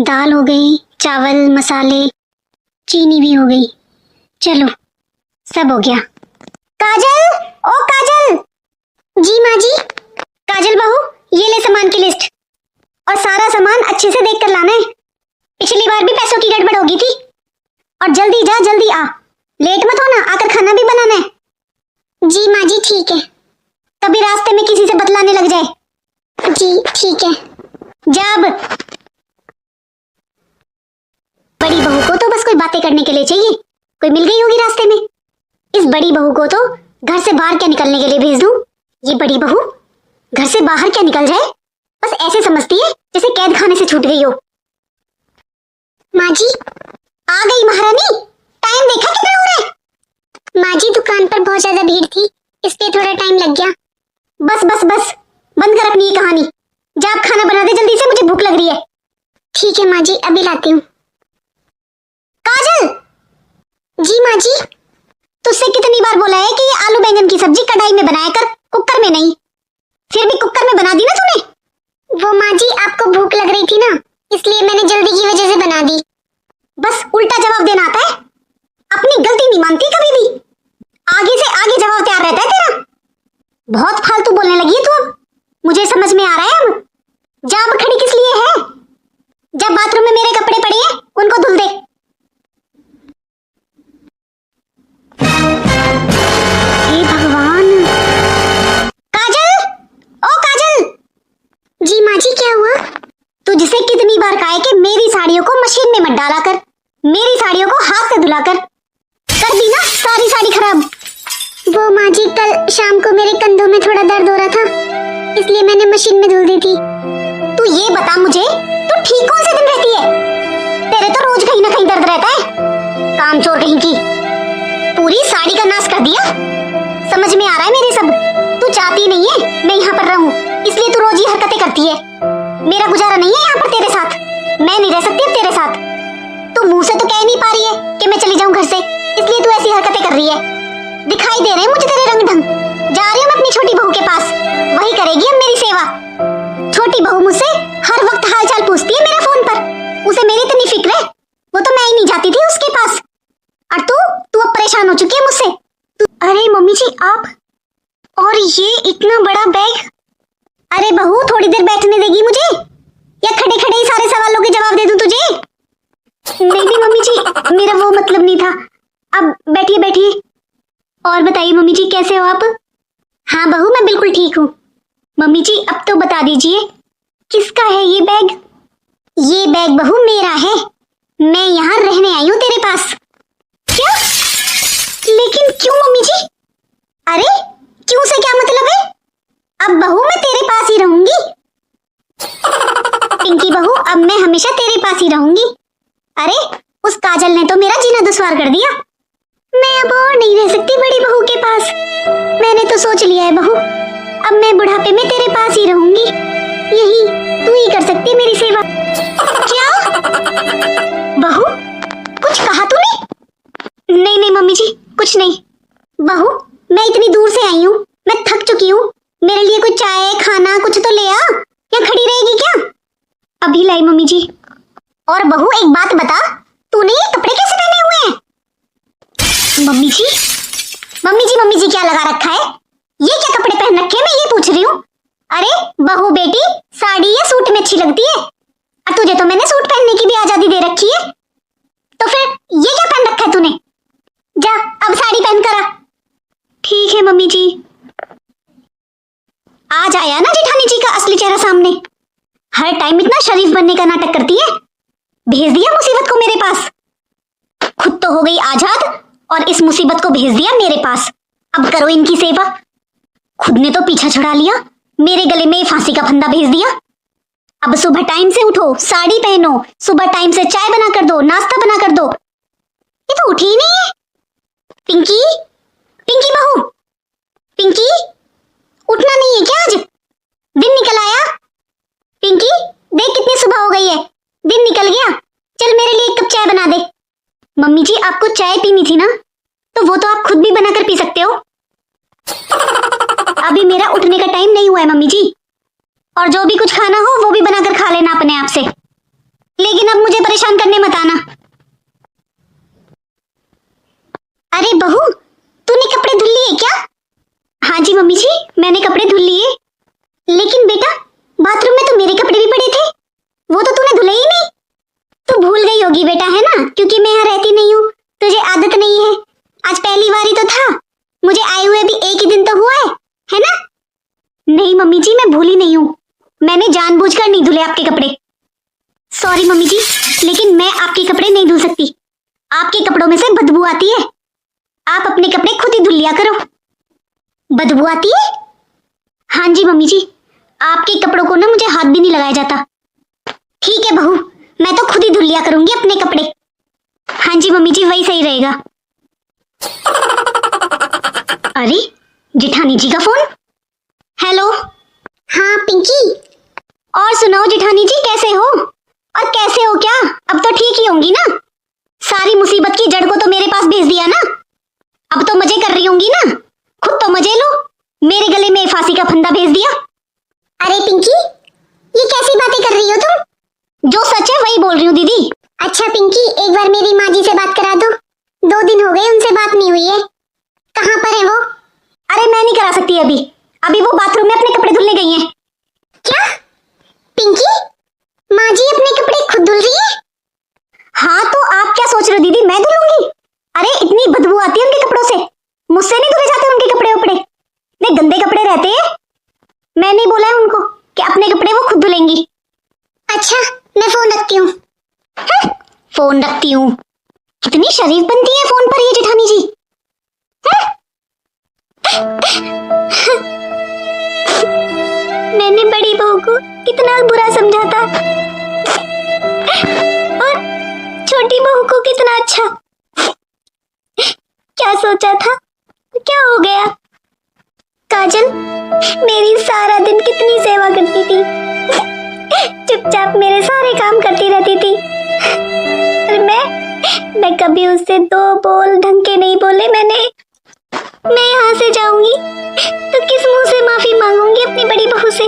दाल हो गई, चावल, मसाले, चीनी भी हो गई। चलो सब हो गया। काजल, ओ काजल। जी माँ जी। काजल बहू, ये ले सामान की लिस्ट और सारा सामान अच्छे से देख कर लाना है। पिछली बार भी पैसों की गड़बड़ होगी थी। और जल्दी जा, जल्दी आ, लेट मत होना, आकर खाना भी बनाना है। जी माँ जी ठीक है। कभी रास्ते में किसी से बतलाने लग जाए। जी ठीक है। जा अब। बड़ी बहू को तो बस कोई बातें करने के लिए चाहिए, कोई मिल गई होगी रास्ते में। इस बड़ी बहू को तो घर से बाहर क्या निकलने के लिए भेज दूं। ये बड़ी बहू घर से बाहर क्या निकल जाए, बस ऐसे समझती है जैसे कैद खाने से छूट गई हो। माँ जी आ गई महारानी। टाइम देखा कितना हो रहा है। माँ जी दुकान पर बहुत ज्यादा भीड़ थी, इसलिए थोड़ा टाइम लग गया। बस बस बस, बंद कर अपनी ये कहानी। जा आप खाना बना दे जल्दी से, मुझे भूख लग रही है। ठीक है माँ जी, अभी लाती हूँ। काजल। जी माँ जी। तुझसे कितनी बार बोला है कि ये आलू बैंगन की सब्जी कढ़ाई में बनाया कर, कुकर में नहीं। फिर भी कुकर में बना दी ना तूने। वो माँ जी आपको भूख लग रही थी ना, इसलिए मैंने जल्दी की वजह से बना दी। बस उल्टा जवाब देना आता है, अपनी गलती नहीं मानती कभी भी। आगे से आगे जवाब तैयार रहता है तेरा। बहुत फालतू बोलने लगी है तू अब, मुझे समझ में आ रहा है अब। जा अब खड़ी किस लिए है। जब बाथरूम में मेरे कपड़े पड़े हैं उनको धुल दे। हे भगवान। काजल, ओ काजल। जी माँ जी क्या हुआ। तुझसे कितनी बार कहा है कि मेरी साड़ियों को मशीन में मत डाला कर, मेरी साड़ियों को हाथ से धुला कर दी ना सारी साड़ी खराब। वो माँ जी कल शाम को मेरे कंधों में थोड़ा दर्द हो रहा था, इसलिए मैंने मशीन में धुल दी थी। तू ये बता मुझे, तू ठीक कौन से दिन रहती है। तेरे तो रोज कहीं ना कहीं दर्द रहता है, कामचोर कहीं की। पूरी साड़ी का नाश कर दिया। समझ में आ रहा है मेरे सब, तू चाहती नहीं है मैं यहाँ पर रहूं, इसलिए तू रोज ये हरकतें करती है। मेरा गुजारा नहीं है यहाँ पर तेरे साथ, मैं नहीं रह सकती अब तेरे साथ। तू मुंह से तो कह नहीं पा रही है कि मैं चली जाऊं घर से, इसलिए तू ऐसी हरकतें कर रही है। दिखाई दे रहे हैं मुझे तेरे रंग ढंग। जा रही हूँ मैं अपनी छोटी बहू के पास, वही करेगी अब मेरी सेवा। छोटी बहू मुझसे हर वक्त हाल चाल पूछती है मेरा फोन पर, उसे मेरी इतनी फिक्र है। वो तो मैं ही नहीं जाती थी उसके पास, और तू अब परेशान हो चुकी है मुझसे। अरे मम्मी जी आप, और ये इतना बड़ा बैग। अरे बहू थोड़ी देर बैठने देगी मुझे, या खड़े खड़े ही सारे सवालों के जवाब दे दूं तुझे। नहीं मम्मी जी, मेरा वो मतलब नहीं था। अब बैठिए बैठिए। और बताइए मम्मी जी कैसे हो आप। हाँ बहू मैं बिल्कुल ठीक हूँ। मम्मी जी अब तो बता दीजिए किसका है ये बैग। ये बैग बहू मेरा है, मैं यहाँ रहने आई हूँ तेरे पास। क्या? लेकिन क्यों मम्मी जी। अरे क्यों से क्या मतलब है। अब बहू मैं तेरे पास ही रहूंगी। पिंकी बहू अब मैं हमेशा तेरे पास ही रहूंगी। अरे उस काजल ने तो मेरा जीना दुश्वार कर दिया, मैं अब और नहीं रह सकती बड़ी बहू के पास। मैंने तो सोच लिया है बहू, अब मैं बुढ़ापे में तेरे पास ही रहूंगी, यही तू ही कर सकती है मेरी सेवा। क्या बहू कुछ कहा तूने। नहीं नहीं मम्मी जी कुछ नहीं। बहू मैं इतनी दूर से आई हूँ, मैं थक चुकी हूँ, मेरे लिए कुछ चाय खाना कुछ तो ले आ, या खड़ी रहेगी क्या। अभी लाई मम्मी जी। और बहू एक बात बता, तूने ये कपड़े कैसे पहने हुए हैं। मम्मी जी मम्मी जी क्या लगा रखा है, ये क्या कपड़े पहन रखे हैं मैं ये पूछ रही हूँ। अरे बहू बेटी साड़ी या सूट में अच्छी लगती है, और तुझे तो मैंने सूट पहनने की भी आजादी दे रखी है, तो फिर ये क्या पहन रखा है तूने। जा अब साड़ी पहन कर आ। ठीक है मम्मी जी। आज आया ना जेठानी जी का असली चेहरा सामने, हर टाइम इतना शरीफ बनने का नाटक करती है। भेज दिया मुसीबत को मेरे पास, खुद तो हो गई आजाद और इस मुसीबत को भेज दिया मेरे पास। अब करो इनकी सेवा। खुद ने तो पीछा छुड़ा लिया, मेरे गले में फांसी का फंदा भेज दिया। अब सुबह टाइम से उठो, साड़ी पहनो, सुबह टाइम से चाय बना कर दो, नाश्ता बना कर दो, ये तो उठी ही नहीं है। पिंकी पिंकी बहू, पिंकी उठना नहीं है क्या आज, दिन निकल आया। पिंकी देख कितनी सुबह हो गई है, दिन निकल गया, चल मेरे लिए एक कप चाय बना दे। मम्मी जी आपको चाय पीनी थी ना, तो वो तो आप खुद भी बनाकर पी सकते हो। अभी मेरा उठने का टाइम नहीं हुआ है मम्मी जी, और जो भी कुछ खाना हो वो भी बनाकर खा लेना अपने आप से। लेकिन अब मुझे परेशान करने मत आना। अरे बहू, तूने कपड़े धुल लिए क्या? हाँ जी मम्मी जी, मैंने कपड़े धुल लिए। लेकिन बेटा, बाथरूम में तो मेरे कपड़े भी पड़े थे, वो तो तूने धुले ही नहीं। तू भूल गई होगी बेटा, है ना, क्योंकि मैं यहाँ रहती नहीं हूँ, तुझे आदत नहीं है। आज पहली बार ही तो था, मुझे आए हुए भी एक ही दिन तो हुआ है ना? नहीं मम्मी जी, मैं भूली नहीं हूँ, मैंने जानबूझकर नहीं धुले आपके कपड़े। सॉरी मम्मी जी, लेकिन मैं आपके कपड़े नहीं धुल सकती, आपके कपड़ों में से बदबू आती है। आप अपने कपड़े खुद ही धुल लिया करो। बदबू आती है? हाँ जी मम्मी जी, आपके कपड़ों को ना मुझे हाथ भी नहीं लगाया जाता। ठीक है बहू, मैं तो खुद ही धुल लिया करूंगी अपने कपड़े। हाँ जी मम्मी जी, वही सही रहेगा। अरे जेठानी जी का फोन। हेलो। हाँ पिंकी। और सुनाओ जेठानी जी, कैसे हो? और कैसे हो क्या? अब तो ठीक ही होंगी ना? सारी मुसीबत की जड़ को तो मेरे पास भेज दिया ना, अब तो मजे कर रही होंगी ना? खुद तो मजे लो, मेरे गले में फांसी का फंदा भेज दिया। अरे पिंकी, ये कैसी बातें कर रही हो तुम? जो सच है वही बोल रही हूँ दीदी। अच्छा पिंकी, एक बार मेरी माँ जी से बात करा दो, 2 दिन हो गए उनसे बात नहीं हुई है। कहाँ पर है वो? अरे मैं नहीं करा सकती अभी वो बाथरूम में अपने कपड़े धुलने गई हैं। क्या पिंकी, माँ जी अपने कपड़े खुद धुल रही है? हाँ तो आप क्या सोच रहे हो दीदी, मैं धुलूंगी? अरे इतनी बदबू आती है उनके कपड़ों से, मुझसे नहीं धुले जाते उनके कपड़े उपड़े, इतने गंदे कपड़े रहते हैं। मैंने बोला है उनको कि अपने कपड़े वो खुद धुलेंगी। अच्छा मैं फोन रखती हूँ। फोन रखती हूँ, कितनी शरीफ बनती है फोन पर ये जेठानी जी। मैंने बड़ी बहू को कितना बुरा समझा था और छोटी बहू को कितना अच्छा। क्या सोचा था, क्या हो गया? काजल मेरी सारा दिन कितनी सेवा करती थी, चुपचाप मेरे सारे काम करती रहती थी, और मैं कभी उससे 2 बोल ढंग के नहीं बोले मैंने। मैं यहाँ से जाऊंगी तो किस मुंह से माफी मांगूंगी अपनी बड़ी बहू से?